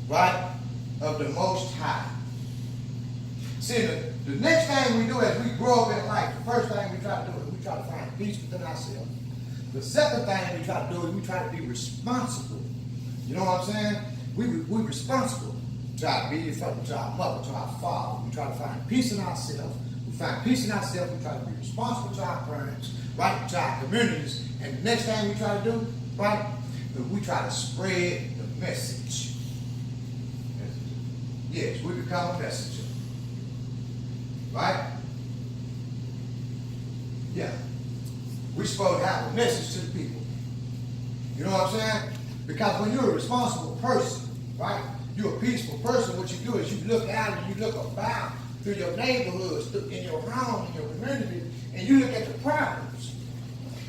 right, of the Most High. See, the next thing we do as we grow up in life, the first thing we try to do is we try to find peace within ourselves. The second thing we try to do is we try to be responsible. You know what I'm saying? We're responsible to our father, to our mother, to our father. We try to find peace in ourselves. We find peace in ourselves. We try to be responsible to our parents, right, to our communities. And the next thing we try to do, right, is we try to spread the message. Yes, we become a messenger. Right? Yeah. We're supposed to have a message to the people. You know what I'm saying? Because when you're a responsible person, right? You're a peaceful person. What you do is you look out and you look about through your neighborhoods, in your home, in your community, and you look at the problems.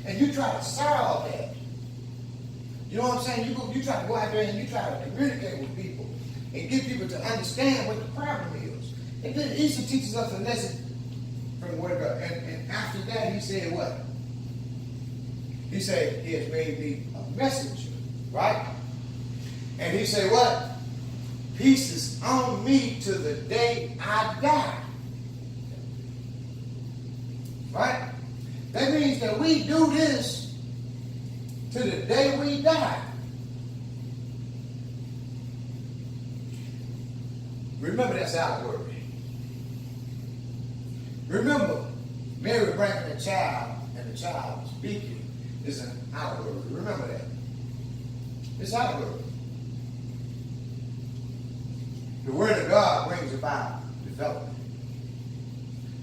And you try to solve that. You know what I'm saying? You try to go out there and you try to communicate with people and get people to understand what the problem is. And then Easter teaches us a lesson from the Word of God. And after that, he said what? He said, he has made me a messenger, right? And he said what? Peace is on me to the day I die. Right? That means that we do this to the day we die. Remember, that's allegory. Remember, Mary bringing a child and the child speaking is an allegory. Remember that. It's allegory. The Word of God brings about development.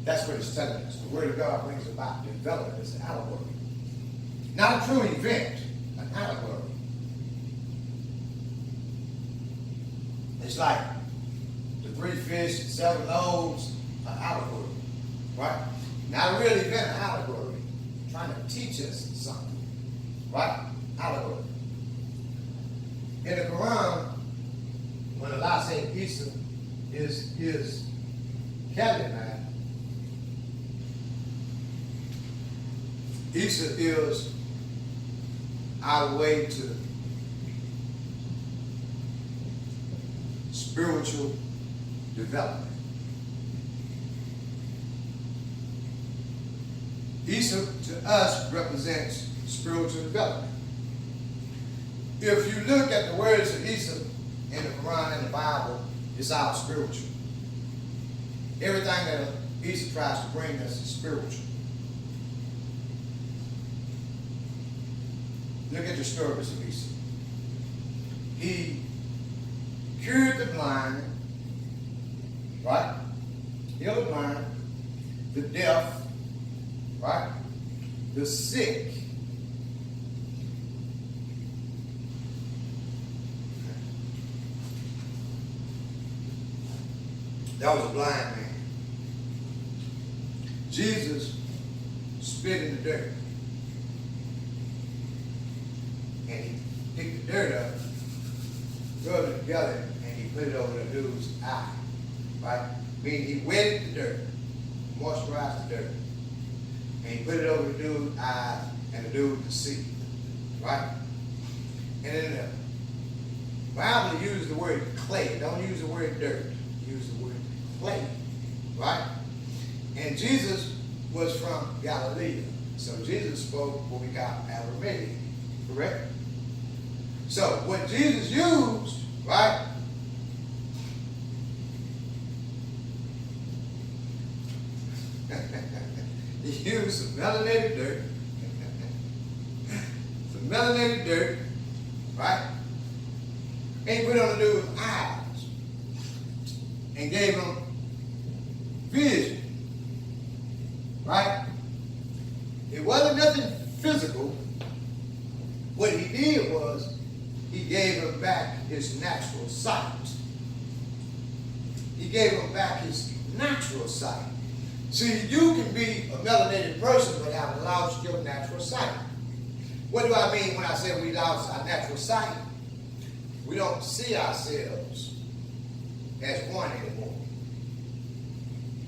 That's what it's telling us. The Word of God brings about development. It's an allegory. Not a true event, an allegory. It's like the 3 fish and 7 loaves, an allegory. Right? Not a real event, an allegory. Trying to teach us something. Right? Allegory. In the Quran, when Allah said Isa is his Kalimat, Isa is our way to spiritual development. Isa to us represents spiritual development. If you look at the words of Isa in the Quran and the Bible, it's all spiritual. Everything that Isa tries to bring us is spiritual. Look at the stories of Isa. He cured the blind, right? Healed the blind, the deaf, right? The sick. That was a blind man. Jesus spit in the dirt. And he picked the dirt up, rubbed it together, and he put it over the dude's eye. Right? Meaning he wetted the dirt, moisturized the dirt. And he put it over the dude's eye, and the dude could see. Right? And then the Bible uses the word clay. Don't use the word dirt. Use the word clay. Right? And Jesus was from Galilee. So Jesus spoke what we got Aramaic. Correct? So what Jesus used, right? He used some melanated dirt. Some melanated dirt, right? And he put on the dude's eyes and gave him vision. Right? It wasn't nothing physical. What he did was he gave him back his natural sight. He gave him back his natural sight. See, you can be a melanated person but have lost your natural sight. What do I mean when I say we lost our natural sight? We don't see ourselves as one anymore.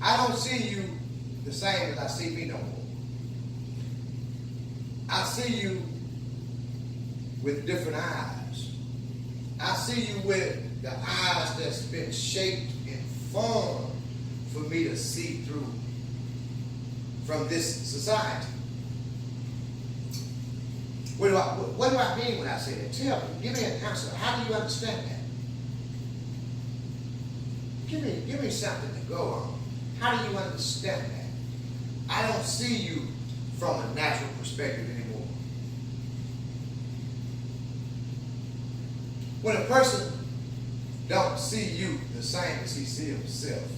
I don't see you the same as I see me no more. I see you with different eyes. I see you with the eyes that's been shaped and formed for me to see through from this society. What do I mean when I say that? Tell me, give me an answer. How do you understand that? Give me something to go on. How do you understand that? I don't see you from a natural perspective anymore. When a person don't see you the same as he sees himself,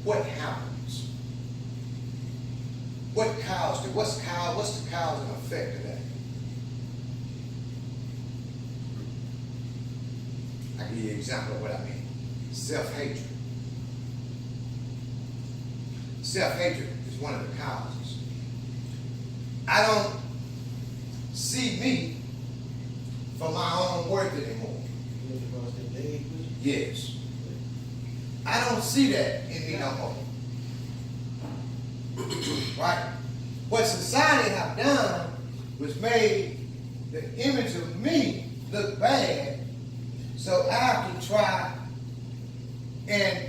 what happens? What's the cause and effect of that? I give you an example of what I mean. Self-hatred. Self-hatred is one of the causes. I don't see me for my own worth anymore. Yes. I don't see that in me no more. Right? What society have done was made the image of me look bad, so I can try and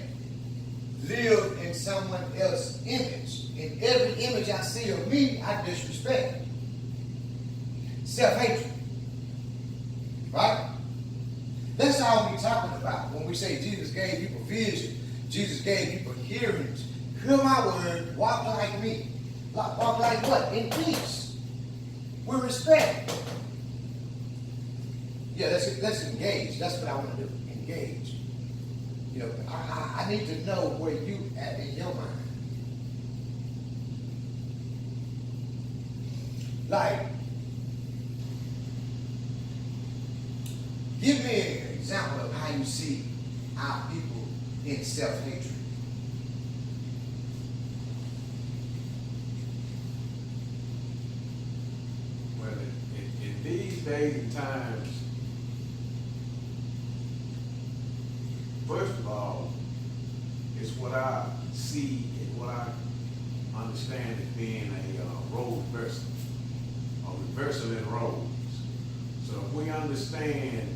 live in someone else's image. In every image I see of me, I disrespect. Self-hatred. Right? That's all we're talking about when we say Jesus gave people vision. Jesus gave people hearings. Hear my word, walk like me. Walk like what? In peace. With respect. Yeah, let's engage. That's what I want to do. Engage. You know, I need to know where you at in your mind. Like, give me an example of how you see our people in self-hatred. Well, in these days and times, first of all, it's what I see and what I understand as being a role reversal, a reversal in roles. So if we understand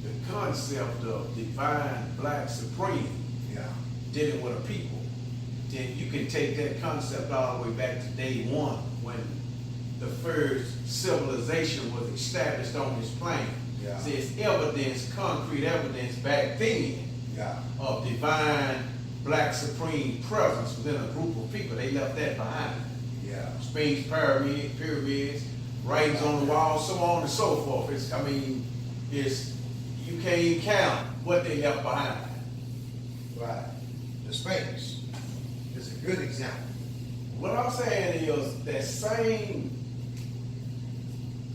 the concept of divine black supreme dealing with a people, then you can take that concept all the way back to day one when the first civilization was established on this planet. Yeah. See, it's evidence, concrete evidence back then of divine black supreme presence within a group of people. They left that behind. Spain's pyramids, writings on the wall, so on and so forth. You can't even count what they left behind. Right. The Sphinx is a good example. What I'm saying is that same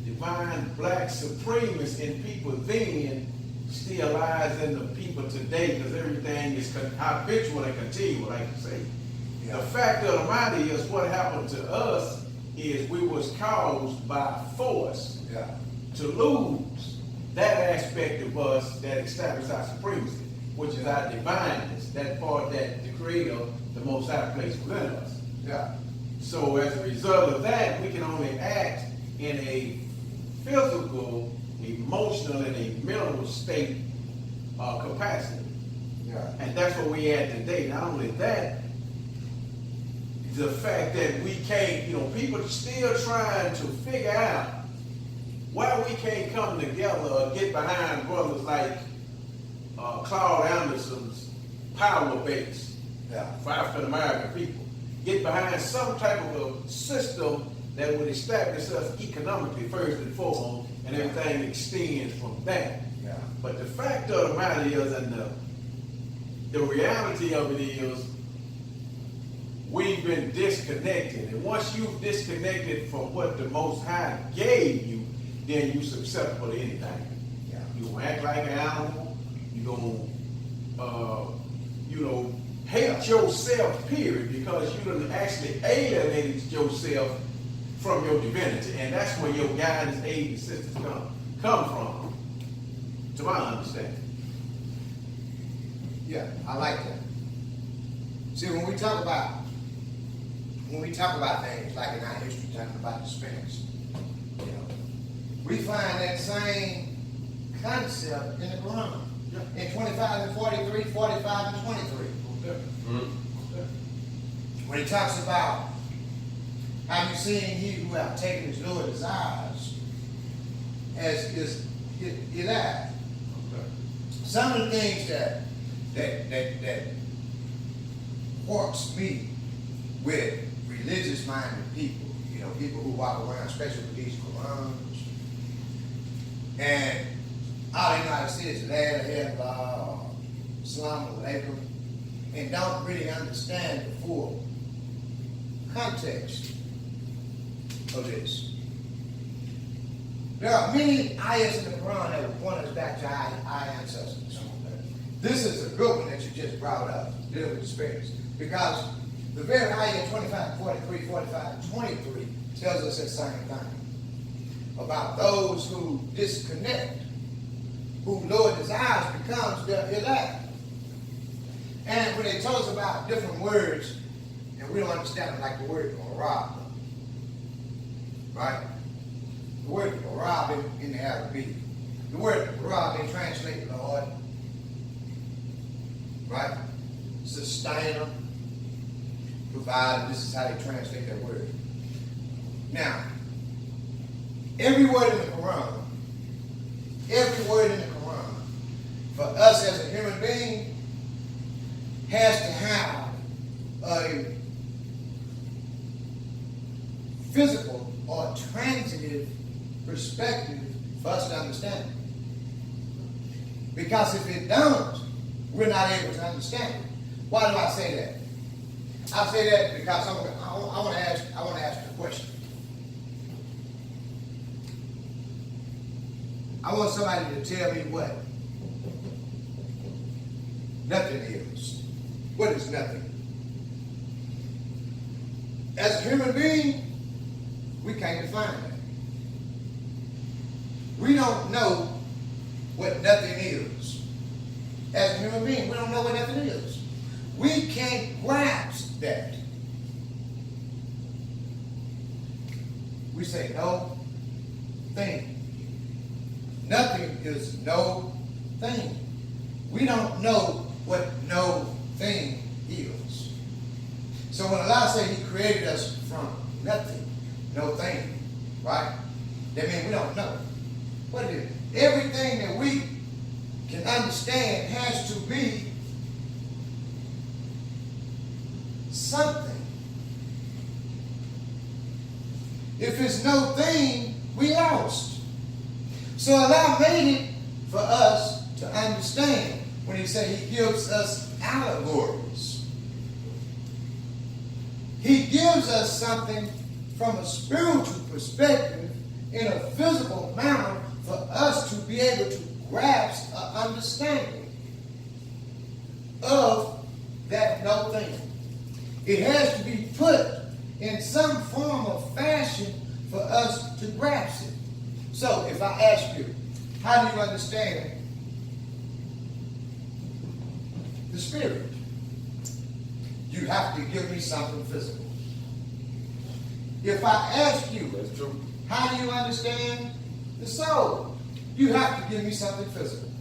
divine black supremacy in people then still lies in the people today, because everything is habitual and continual, like you say. The fact of the matter is, what happened to us is we was caused by force to lose that aspect of us that established our supremacy, which is our divineness, that part that the Creator, the Most High, placed within us. So as a result of that, we can only act in a physical, emotional, and a mental state capacity. And that's what we at today. Not only that, the fact that we can't, people are still trying to figure out why we can't come together or get behind brothers like Claude Anderson's power base for African American people. Get behind some type of a system that would establish us economically first and foremost, and everything extends from that. But the fact of the matter is, and the reality of it is, we've been disconnected. And once you've disconnected from what the Most High gave you, then you're susceptible to anything. You're going to act like an animal. You're going to, hate yourself, period, because you done actually alienated yourself from your divinity. And that's where your guidance, aid, and assistance come from, to my understanding. Yeah, I like that. See, when we talk about things like in our history, talking about the Sphinx, we find that same concept in the Quran. Yeah. In 25 and 43, 45 and 23. When he talks about, have you seen he who hath taken his Lord desires as is Eli? Some of the things that works me with religious minded people, you know, people who walk around, especially with these Qurans, and all they know how to say is La ilaha illallah or Assalamu alaikum, and don't really understand the full context of this. There are many ayahs in the Quran that would point us back to our ancestors. This is a good one that you just brought up, dealing with spirits. Because the very ayah 25, 43, 45, 23 tells us that same thing. About those who disconnect, who Lord desires becomes their elect. And when they tell us about different words, and we don't understand them, like the word Arab, right? The word Arab in the Arabic. The word Arab, they translate Lord, right? Sustainer, provider. This is how they translate that word. Now, every word in the Quran, for us as a human being, has to have a physical or transitive perspective for us to understand it. Because if it don't, we're not able to understand it. Why do I say that? I say that because I want to ask you a question. I want somebody to tell me what nothing is. What is nothing? As a human being, we can't define that. We don't know what nothing is. As a human being, we don't know what nothing is. We can't grasp that. We say no thing. Nothing is no thing. We don't know what no thing is. So when Allah says He created us from nothing, no thing, right? That means we don't know. What it is? Everything that we can understand has to be something. If it's no thing, we lost. So Allah made it for us to understand when He said He gives us allegories. He gives us something from a spiritual perspective in a physical manner for us to be able to grasp an understanding of that no thing. It has to be put in some form of fashion for us to grasp it. So if I ask you, how do you understand the spirit? You have to give me something physical. If I ask you, That's true. how do you understand the soul? You have to give me something physical.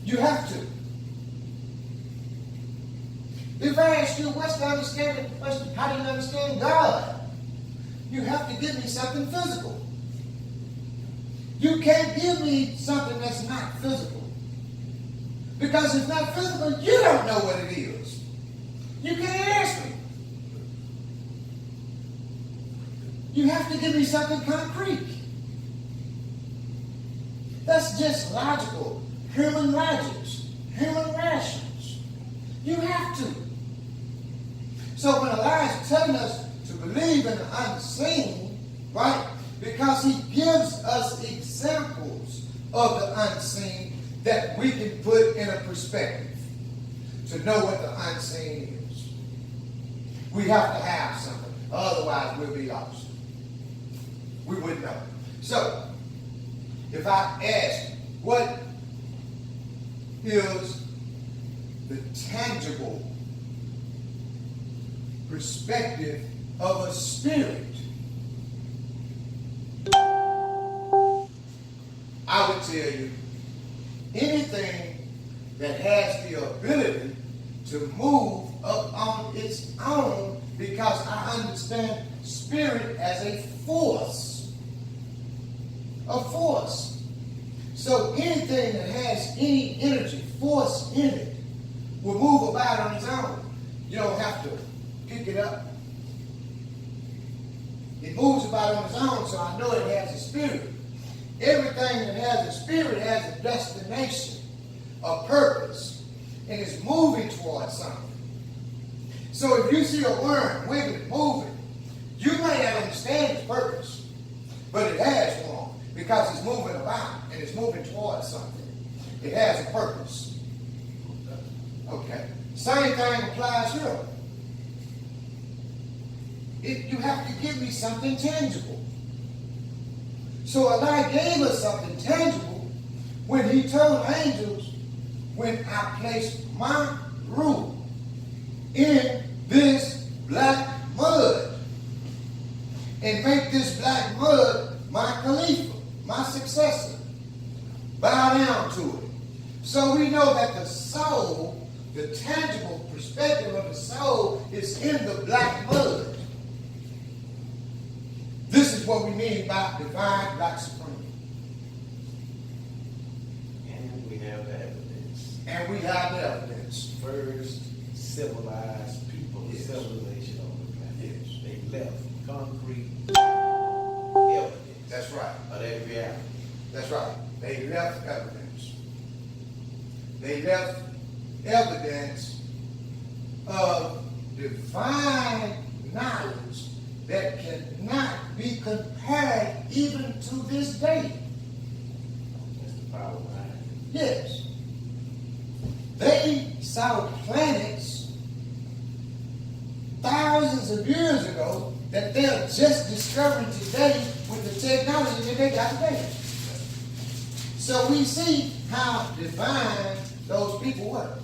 You have to. If I ask you, what's the understanding? How do you understand God? You have to give me something physical. You can't give me something that's not physical. Because if it's not physical, you don't know what it is. You can't ask me. You have to give me something concrete. That's just logical, human logics, human rations. You have to. So when Allah is telling us to believe in the unseen, right? Because He gives us examples of the unseen that we can put in a perspective to know what the unseen is. We have to have something. Otherwise, we'll be lost. We wouldn't know. So, if I ask, what is the tangible perspective of a spirit? I tell you, anything that has the ability to move up on its own, because I understand spirit as a force. A force. So anything that has any energy, force in it, will move about on its own. You don't have to pick it up. It moves about on its own, so I know it has a spirit. Everything that has a spirit has a destination, a purpose, and is moving towards something. So if you see a worm wiggling, moving, you may not understand its purpose, but it has one because it's moving about and it's moving towards something. It has a purpose. Okay. Same thing applies here. You have to give me something tangible. So Allah gave us something tangible when He told angels, when I place my rule in this black mud and make this black mud my Khalifa, my successor, bow down to it. So we know that the soul, the tangible perspective of the soul, is in the black mud. This is what we mean by divine black supreme. And we have the evidence. And we have the evidence. First civilized people, Yes. civilization on the planet. Yes. They left concrete evidence. That's right. Of their reality. That's right. They left evidence. They left evidence of divine knowledge that cannot be compared even to this day. That's the power behind it. Yes. They saw planets thousands of years ago that they're just discovering today with the technology that they got today. So we see how divine those people were.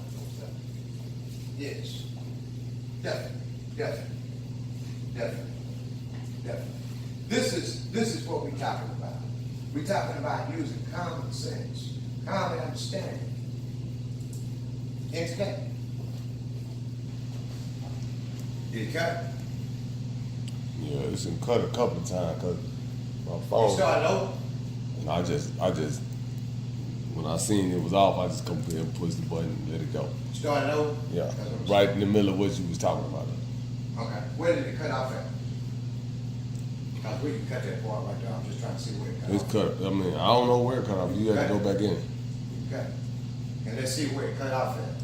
Yes. Definitely. Definitely. Definitely. Definitely. This is what we're talking about. We're talking about using common sense, common understanding. Okay. Did it cut? Yeah, it's been cut a couple of times because my You phone. started over? And I just, when I seen it was off, I just come here and push the button and let it go. Started over? Yeah, That's what I'm right in the middle of what you was talking about. saying. Okay. Where did it cut off at? Because we can cut that part right there. I'm just trying to see where it cut It's off. cut. I mean, I don't know where it cut off. You had to go back in. Okay. And let's see where it cut off at.